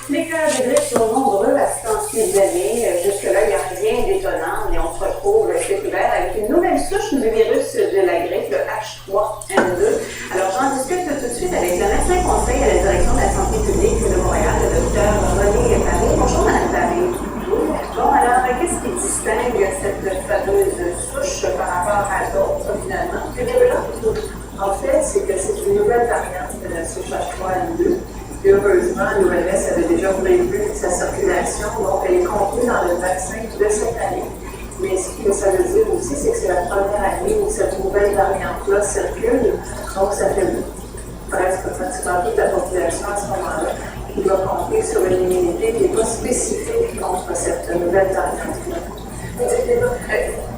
Les cas de grippe sont nombreux à ce temps-ci de l'année. Jusque-là, il n'y a rien d'étonnant, mais on se retrouve cet hiver avec une nouvelle souche du virus de la grippe, le H3N2. Alors, j'en discute tout de suite avec le médecin conseil à la direction de la santé publique de Montréal, le docteur René Paré. Bonjour, Mme Paré. Bon, alors, qu'est-ce qui distingue cette fameuse souche par rapport à d'autres, finalement? Que développe? En fait, c'est que c'est une nouvelle variante de la souche H3N2. Et heureusement, l'OMS avait déjà prévu sa circulation, donc elle est contenue dans le vaccin de cette année. Mais ce que ça veut dire aussi, c'est que c'est la première année où cette nouvelle variante-là circule, donc ça fait presque pratiquement toute la population à ce moment-là qui va compter sur une immunité qui n'est pas spécifique contre cette nouvelle variante-là.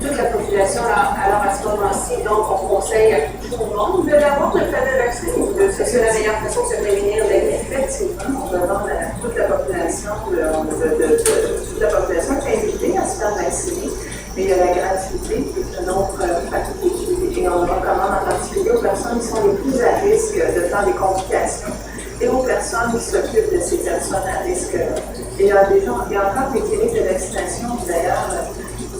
Toute la population, alors à ce moment-ci, donc on conseille à tout le monde de l'avoir, le fameux vaccin, ou de c'est la meilleure façon de se prévenir de la grippe. Effectivement, on demande à toute la population, toute la population est invitée à se faire vacciner, mais il y a la gratuité qui est un autre facteur. Et on recommande en particulier aux personnes qui sont les plus à risque de faire des complications et aux personnes qui s'occupent de ces personnes à risque. Et il y a encore des cliniques de vaccination, d'ailleurs,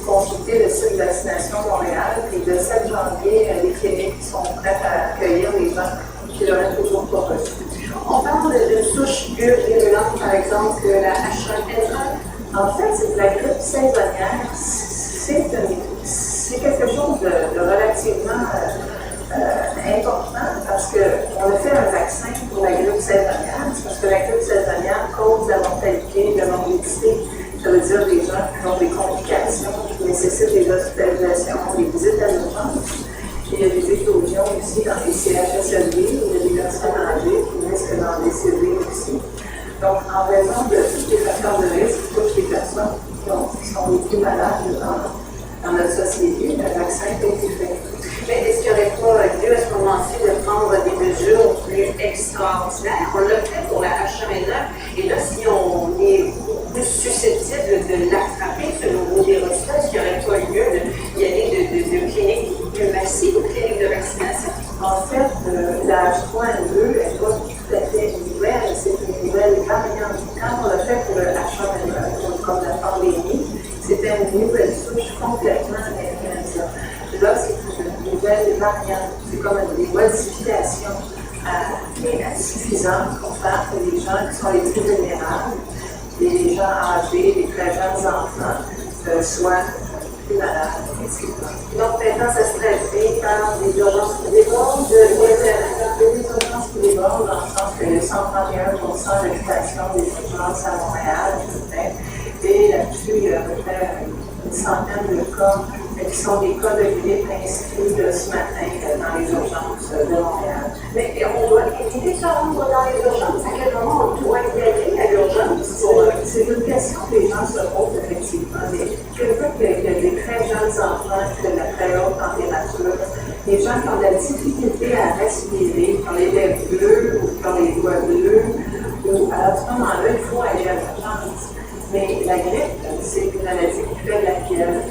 consulter le site de vaccination Montréal, puis le 7 janvier, les cliniques sont prêtes à accueillir les gens qui l'auraient toujours pas reçu. On parle de souches virulentes, par exemple, la H1N1. En fait, c'est que la grippe saisonnière, c'est quelque chose de relativement important parce qu'on a fait un vaccin pour la grippe saisonnière, parce que la grippe saisonnière cause la mortalité, la morbidité. Ça veut dire des gens qui ont des complications, qui nécessitent des hospitalisations, des visites à l'urgence. Et il y a des éclosions aussi dans les CHSLD, il y a des personnes âgées qui risquent d'en décéder aussi. Donc, en raison de tous les facteurs de risque qui touchent les personnes qui sont les plus malades dans notre société, le vaccin a été fait. Mais est-ce qu'il n'y aurait pas lieu à ce moment-ci de prendre des mesures plus extraordinaires? On l'a fait pour la H1N1, et là, si on est plus susceptible de l'attraper, ce nouveau virus-là, est-ce qu'il n'y aurait pas lieu d'y aller de cliniques plus massives, de cliniques de vaccination? En fait, la H3N2 n'est pas tout à fait nouvelle, c'est une nouvelle variante. Quand on l'a fait pour le H1N1, comme la pandémie, c'était une nouvelle souche complètement influenza. Là, c'est une nouvelle variante, c'est comme une modification suffisante pour faire que les gens qui sont les plus vulnérables, les gens âgés, les très jeunes enfants, soient plus malades. Donc maintenant, ça se traite par des urgences qui débordent, des urgences qui débordent dans le sens qu'il y a 131% d'occupation des urgences à Montréal, et là-dessus, il y a à peu près une centaine de cas qui sont des cas de grippe inscrits ce matin dans les urgences de Montréal. Mais on doit éviter de se rendre dans les urgences. À quel moment on doit y aller à l'urgence? C'est une question que les gens se posent effectivement. Mais quelqu'un qui a des très jeunes enfants, qui ont de la très haute température, les gens qui ont de la difficulté à respirer, qui ont les lèvres bleues ou qui ont les doigts bleus, à ce moment-là, il faut aller à l'urgence. Mais la grippe, c'est une maladie qui fait de la fièvre,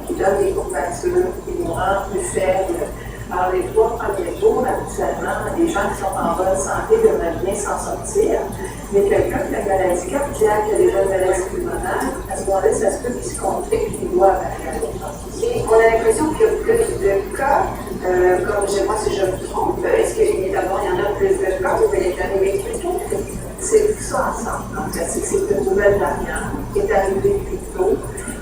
qui donne des courbatures, qui nous rend plus faibles. Alors, les 3 premiers jours, habituellement, les gens qui sont en bonne santé devraient bien s'en sortir. Mais quelqu'un qui a une maladie cardiaque, qui a déjà une maladie pulmonaire, à ce moment-là, ça se peut qu'il se complique, qu'il doit aller à l'urgence. On a l'impression qu'il y a plus de cas, comme moi si je me trompe, est-ce qu'il y en a plus de cas ou il est arrivé plus tôt? C'est tout ça ensemble. En fait, c'est une nouvelle variante qui est arrivée plus tôt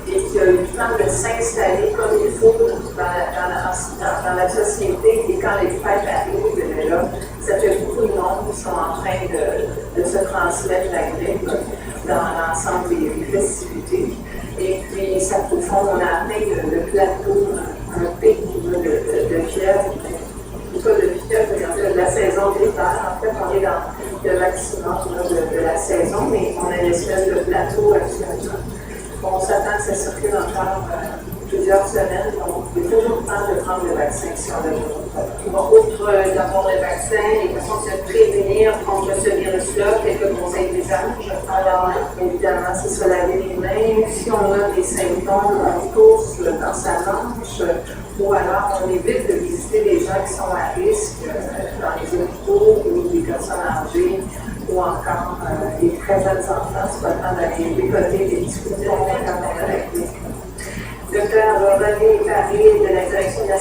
et qui a eu le temps de s'installer comme il faut dans la société. Et quand les fêtes arrivent, là, ça fait beaucoup de monde qui sont en train de se transmettre la grippe dans l'ensemble des festivités. Et puis, ça au fond, on a atteint le plateau, un pic de fièvre. Pas de fièvre, de la saison grippale. En fait, on est dans le maximum de la saison, mais on a une espèce de plateau actuellement. On s'attend que ça circule encore plusieurs semaines, donc il est toujours temps de prendre le vaccin si on a besoin. Outre d'avoir le vaccin, les façons de se prévenir contre ce virus-là, quelques conseils d'usage. Alors, évidemment, c'est se laver les mains. Si on a des symptômes, on tousse dans sa manche, ou alors on évite de visiter les gens qui sont à risque dans les hôpitaux ou des personnes âgées ou encore les très jeunes enfants, c'est pas le temps d'aller décoder des discussions avec eux. Docteur René Paré de la direction de la